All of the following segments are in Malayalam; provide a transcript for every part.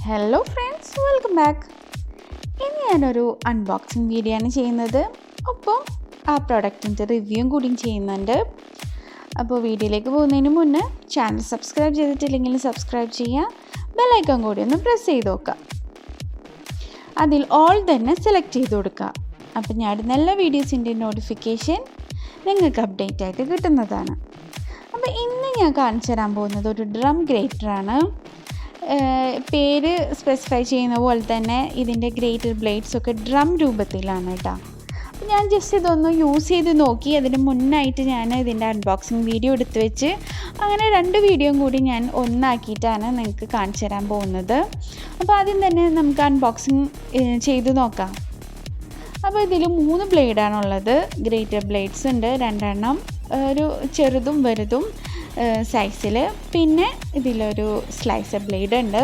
Hello friends, welcome back. ഇനി ഞാനൊരു അൺബോക്സിങ് വീഡിയോ ആണ് ചെയ്യുന്നത്. ഒപ്പം ആ പ്രോഡക്റ്റിൻ്റെ റിവ്യൂവും കൂടി ചെയ്യുന്നുണ്ട്. അപ്പോൾ വീഡിയോയിലേക്ക് പോകുന്നതിന് മുന്നേ ചാനൽ സബ്സ്ക്രൈബ് ചെയ്തിട്ടില്ലെങ്കിൽ സബ്സ്ക്രൈബ് ചെയ്യുക. ബെല്ലൈക്കൺ കൂടി ഒന്ന് പ്രസ് ചെയ്ത് നോക്കുക. അതിൽ ഓൾ തന്നെ സെലക്ട് ചെയ്ത് കൊടുക്കുക. അപ്പോൾ ഞാൻ ഇടുന്ന എല്ലാ വീഡിയോസിൻ്റെ നോട്ടിഫിക്കേഷൻ നിങ്ങൾക്ക് അപ്ഡേറ്റ് ആയിട്ട് കിട്ടുന്നതാണ്. അപ്പോൾ ഇന്ന് ഞാൻ കാണിച്ചു തരാൻ പോകുന്നത് ഒരു ഡ്രം ഗ്രേറ്ററാണ്. പേര് സ്പെസിഫൈ ചെയ്യുന്ന പോലെ തന്നെ ഇതിൻ്റെ ഗ്രേറ്റർ ബ്ലേഡ്സൊക്കെ ഡ്രം രൂപത്തിലാണ് കേട്ടോ. അപ്പോൾ ഞാൻ ജസ്റ്റ് ഇതൊന്ന് യൂസ് ചെയ്ത് നോക്കി. അതിന് മുന്നായിട്ട് ഞാൻ ഇതിൻ്റെ അൺബോക്സിങ് വീഡിയോ എടുത്ത് വെച്ച് അങ്ങനെ 2 വീഡിയോയും കൂടി ഞാൻ ഒന്നാക്കിയിട്ടാണ് നിങ്ങൾക്ക് കാണിച്ചു തരാൻ പോകുന്നത്. അപ്പോൾ ആദ്യം തന്നെ നമുക്ക് അൺബോക്സിങ് ചെയ്ത് നോക്കാം. അപ്പോൾ ഇതിൽ 3 ബ്ലേഡാണുള്ളത്. ഗ്രേറ്റർ ബ്ലേഡ്സ് ഉണ്ട് 2 എണ്ണം, ഒരു ചെറുതും വലുതും സൈസിൽ. പിന്നെ ഇതിലൊരു സ്ലൈസർ ബ്ലേഡ് ഉണ്ട്.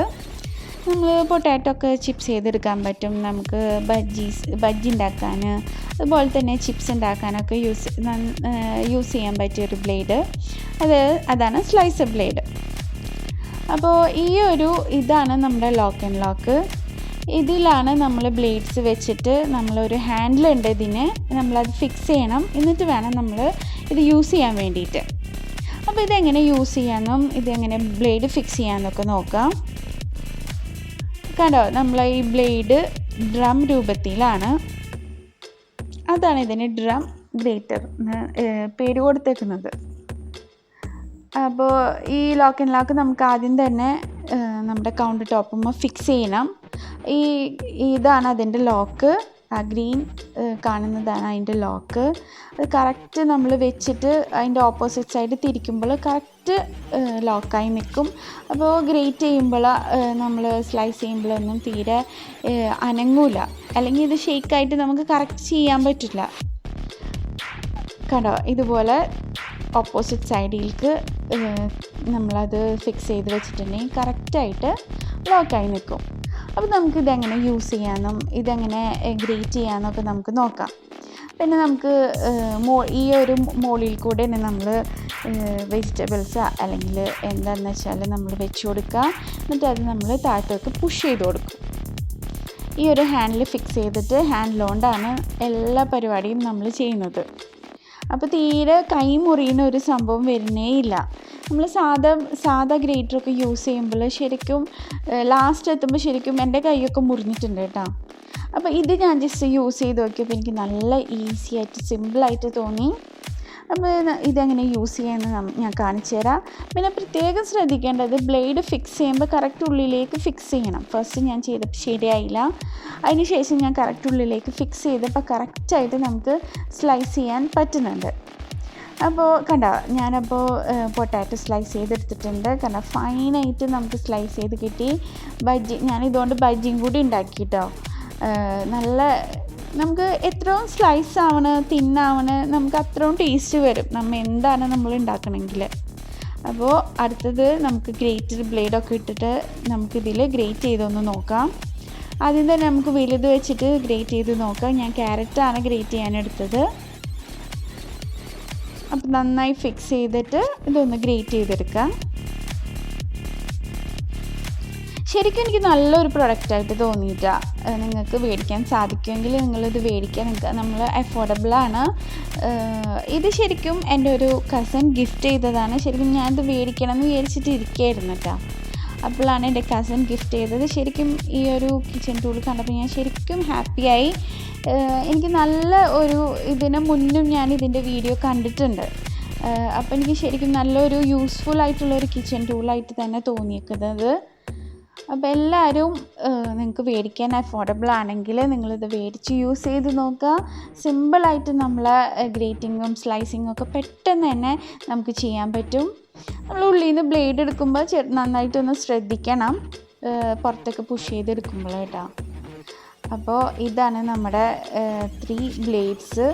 നമ്മൾ പൊട്ടാറ്റോ ഒക്കെ ചിപ്സ് ചെയ്തെടുക്കാൻ പറ്റും. നമുക്ക് ബജ്ജി ഉണ്ടാക്കാൻ, അതുപോലെ തന്നെ ചിപ്സ് ഉണ്ടാക്കാനൊക്കെ യൂസ് ചെയ്യാൻ പറ്റിയൊരു ബ്ലേഡ്. അതാണ് സ്ലൈസർ ബ്ലേഡ്. അപ്പോൾ ഇതാണ് നമ്മുടെ ലോക്ക് ആൻഡ് ലോക്ക്. ഇതിലാണ് നമ്മൾ ബ്ലേഡ്സ് വെച്ചിട്ട് നമ്മളൊരു ഹാൻഡിലുണ്ട് ഇതിന്, നമ്മളത് ഫിക്സ് ചെയ്യണം. എന്നിട്ട് വേണം നമ്മൾ ഇത് യൂസ് ചെയ്യാൻ വേണ്ടിയിട്ട്. അപ്പോൾ ഇതെങ്ങനെ യൂസ് ചെയ്യാമെന്നും ഇതെങ്ങനെ ബ്ലേഡ് ഫിക്സ് ചെയ്യാമെന്നൊക്കെ നോക്കാം. കണ്ടോ, നമ്മൾ ഈ ബ്ലേഡ് ഡ്രം രൂപത്തിലാണ്. അതാണ് ഇതിന് ഡ്രം ഗ്രേറ്റർ പേര് കൊടുത്തേക്കുന്നത്. അപ്പോൾ ഈ ലോക്ക് ആൻഡ് ലോക്ക് നമുക്ക് ആദ്യം തന്നെ നമ്മുടെ കൗണ്ടർ ടോപ്പുമ്പോൾ ഫിക്സ് ചെയ്യണം. ഇതാണ് അതിൻ്റെ ലോക്ക്. ആ ഗ്രീൻ കാണുന്നതാണ് അതിൻ്റെ ലോക്ക്. അത് കറക്റ്റ് നമ്മൾ വെച്ചിട്ട് അതിൻ്റെ ഓപ്പോസിറ്റ് സൈഡ് തിരിക്കുമ്പോൾ കറക്റ്റ് ലോക്കായി നിൽക്കും. അപ്പോൾ ഗ്രേറ്റ് ചെയ്യുമ്പോൾ നമ്മൾ സ്ലൈസ് ചെയ്യുമ്പോഴൊന്നും തീരെ അനങ്ങൂല. അല്ലെങ്കിൽ ഇത് ഷേക്കായിട്ട് നമുക്ക് കറക്റ്റ് ചെയ്യാൻ പറ്റില്ല. കണ്ടോ, ഇതുപോലെ ഓപ്പോസിറ്റ് സൈഡിലേക്ക് നമ്മളത് ഫിക്സ് ചെയ്ത് വെച്ചിട്ടുണ്ടെങ്കിൽ കറക്റ്റായിട്ട് ലോക്കായി നിൽക്കും. അപ്പോൾ നമുക്കിതെങ്ങനെ യൂസ് ചെയ്യാമെന്നും ഇതെങ്ങനെ ഗ്രേറ്റ് ചെയ്യാമെന്നൊക്കെ നമുക്ക് നോക്കാം. പിന്നെ നമുക്ക് ഈ ഒരു മോളിൽ കൂടെ തന്നെ നമ്മൾ വെജിറ്റബിൾസ് അല്ലെങ്കിൽ എന്താണെന്ന് വെച്ചാൽ നമ്മൾ വെച്ച് കൊടുക്കുക. എന്നിട്ട് അത് നമ്മൾ താഴത്തേക്ക് പുഷ് ചെയ്ത് കൊടുക്കും. ഈ ഒരു ഹാൻഡിൽ ഫിക്സ് ചെയ്തിട്ട് ഹാൻഡിലുകൊണ്ടാണ് എല്ലാ പരിപാടിയും നമ്മൾ ചെയ്യുന്നത്. അപ്പോൾ തീരെ കൈ മുറിയുന്ന ഒരു സംഭവം വരുന്നേ ഇല്ല. നമ്മൾ സാധാ ഗ്രേറ്ററൊക്കെ യൂസ് ചെയ്യുമ്പോൾ ശരിക്കും ലാസ്റ്റ് എത്തുമ്പോൾ ശരിക്കും എൻ്റെ കൈയൊക്കെ മുറിഞ്ഞിട്ടുണ്ട് കേട്ടോ. അപ്പോൾ ഇത് ഞാൻ ജസ്റ്റ് യൂസ് ചെയ്ത് നോക്കിയപ്പോൾ എനിക്ക് നല്ല ഈസി ആയിട്ട് സിമ്പിളായിട്ട് തോന്നി. അപ്പോൾ ഇതെങ്ങനെ യൂസ് ചെയ്യാമെന്ന് ഞാൻ കാണിച്ചു തരാം. പിന്നെ പ്രത്യേകം ശ്രദ്ധിക്കേണ്ടത് ബ്ലേഡ് ഫിക്സ് ചെയ്യുമ്പോൾ കറക്റ്റ് ഉള്ളിലേക്ക് ഫിക്സ് ചെയ്യണം. ഫസ്റ്റ് ഞാൻ ചെയ്തപ്പോൾ ശരിയായില്ല. അതിന് ശേഷം ഞാൻ കറക്റ്റ് ഉള്ളിലേക്ക് ഫിക്സ് ചെയ്തപ്പോൾ കറക്റ്റായിട്ട് നമുക്ക് സ്ലൈസ് ചെയ്യാൻ പറ്റുന്നുണ്ട്. അപ്പോൾ കണ്ടോ, ഞാനപ്പോൾ പൊട്ടാറ്റോ സ്ലൈസ് ചെയ്തെടുത്തിട്ടുണ്ട്. കണ്ടോ, ഫൈനായിട്ട് നമുക്ക് സ്ലൈസ് ചെയ്ത് കിട്ടി. ഞാനിതുകൊണ്ട് ബജ്ജിയും കൂടി ഉണ്ടാക്കി കേട്ടോ. നല്ല നമുക്ക് എത്രയും സ്ലൈസ് തിന്നാവണ് നമുക്ക് അത്രയും ടേസ്റ്റ് വരും നമ്മൾ എന്താണ് നമ്മൾ ഉണ്ടാക്കണമെങ്കിൽ. അപ്പോൾ അടുത്തത് നമുക്ക് ഗ്രേറ്റർ ബ്ലേഡൊക്കെ ഇട്ടിട്ട് നമുക്കിതിൽ ഗ്രേറ്റ് ചെയ്തൊന്ന് നോക്കാം. ആദ്യം തന്നെ നമുക്ക് വലുത് വെച്ചിട്ട് ഗ്രേറ്റ് ചെയ്ത് നോക്കാം. ഞാൻ ക്യാരറ്റാണ് ഗ്രേറ്റ് ചെയ്യാനെടുത്തത്. അപ്പോൾ നന്നായി ഫിക്സ് ചെയ്തിട്ട് ഇതൊന്ന് ഗ്രേറ്റ് ചെയ്തെടുക്കാം. ശരിക്കും എനിക്ക് നല്ലൊരു പ്രൊഡക്റ്റായിട്ട് തോന്നിയിട്ടാണ്. നിങ്ങൾക്ക് മേടിക്കാൻ സാധിക്കുമെങ്കിൽ നിങ്ങളിത് മേടിക്കാൻ നമ്മൾ അഫോർഡബിളാണ്. ഇത് ശരിക്കും എൻ്റെ ഒരു കസിൻ ഗിഫ്റ്റ് ചെയ്തതാണ്. ശരിക്കും ഞാനിത് മേടിക്കണം എന്ന് വിചാരിച്ചിട്ട് ഇരിക്കുകയായിരുന്നു കേട്ടോ. അപ്പോഴാണ് എൻ്റെ കസിൻ ഗിഫ്റ്റ് ചെയ്തത്. ശരിക്കും ഈ ഒരു കിച്ചൺ ടൂൾ കണ്ടപ്പോൾ ഞാൻ ശരിക്കും ഹാപ്പിയായി. എനിക്ക് നല്ല ഇതിന് മുന്നും ഞാൻ ഇതിൻ്റെ വീഡിയോ കണ്ടിട്ടുണ്ട്. അപ്പോൾ എനിക്ക് ശരിക്കും നല്ലൊരു യൂസ്ഫുൾ ആയിട്ടുള്ളൊരു കിച്ചൺ ടൂളായിട്ട് തന്നെ തോന്നിയിരിക്കുന്നത്. അപ്പോൾ എല്ലാവരും നിങ്ങൾക്ക് മേടിക്കാൻ അഫോർഡബിൾ ആണെങ്കിൽ നിങ്ങളിത് മേടിച്ച് യൂസ് ചെയ്ത് നോക്കുക. സിമ്പിളായിട്ട് നമ്മളെ ഗ്രേറ്റിങ്ങും സ്ലൈസിങ്ങും ഒക്കെ പെട്ടെന്ന് തന്നെ നമുക്ക് ചെയ്യാൻ പറ്റും. നമ്മൾ ഉള്ളിൽ നിന്ന് ബ്ലേഡ് എടുക്കുമ്പോൾ നന്നായിട്ടൊന്ന് ശ്രദ്ധിക്കണം, പുറത്തൊക്കെ പുഷ് ചെയ്തെടുക്കുമ്പോൾ കേട്ടോ. അപ്പോൾ ഇതാണ് നമ്മുടെ 3 ബ്ലേഡ്സ്.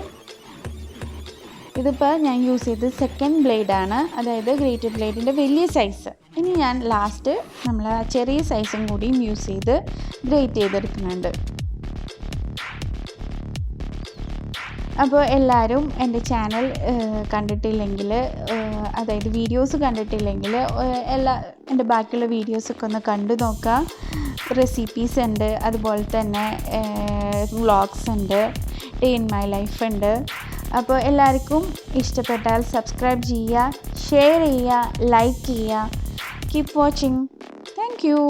ഇതിപ്പോൾ ഞാൻ യൂസ് ചെയ്തത് സെക്കൻഡ് ബ്ലേഡാണ്, അതായത് ഗ്രേറ്റർ ബ്ലേഡിൻ്റെ വലിയ സൈസ്. ഇനി ഞാൻ ലാസ്റ്റ് നമ്മൾ ആ ചെറിയ സൈസും കൂടിയും യൂസ് ചെയ്ത് ഗ്രേറ്റ് ചെയ്തെടുക്കുന്നുണ്ട്. അപ്പോൾ എല്ലാവരും എൻ്റെ ചാനൽ കണ്ടിട്ടില്ലെങ്കിൽ, അതായത് വീഡിയോസ് കണ്ടിട്ടില്ലെങ്കിൽ എൻ്റെ ബാക്കിയുള്ള വീഡിയോസൊക്കെ ഒന്ന് കണ്ടു നോക്കുക. റെസിപ്പീസ് ഉണ്ട്, അതുപോലെ തന്നെ വ്ളോഗ്സ് ഉണ്ട്, ഡേ ഇൻ മൈ ലൈഫ് ഉണ്ട്. അപ്പോൾ എല്ലാവർക്കും ഇഷ്ടപ്പെട്ടാൽ സബ്സ്ക്രൈബ് ചെയ്യുക, ഷെയർ ചെയ്യുക, ലൈക്ക് ചെയ്യുക. Keep watching. Thank you.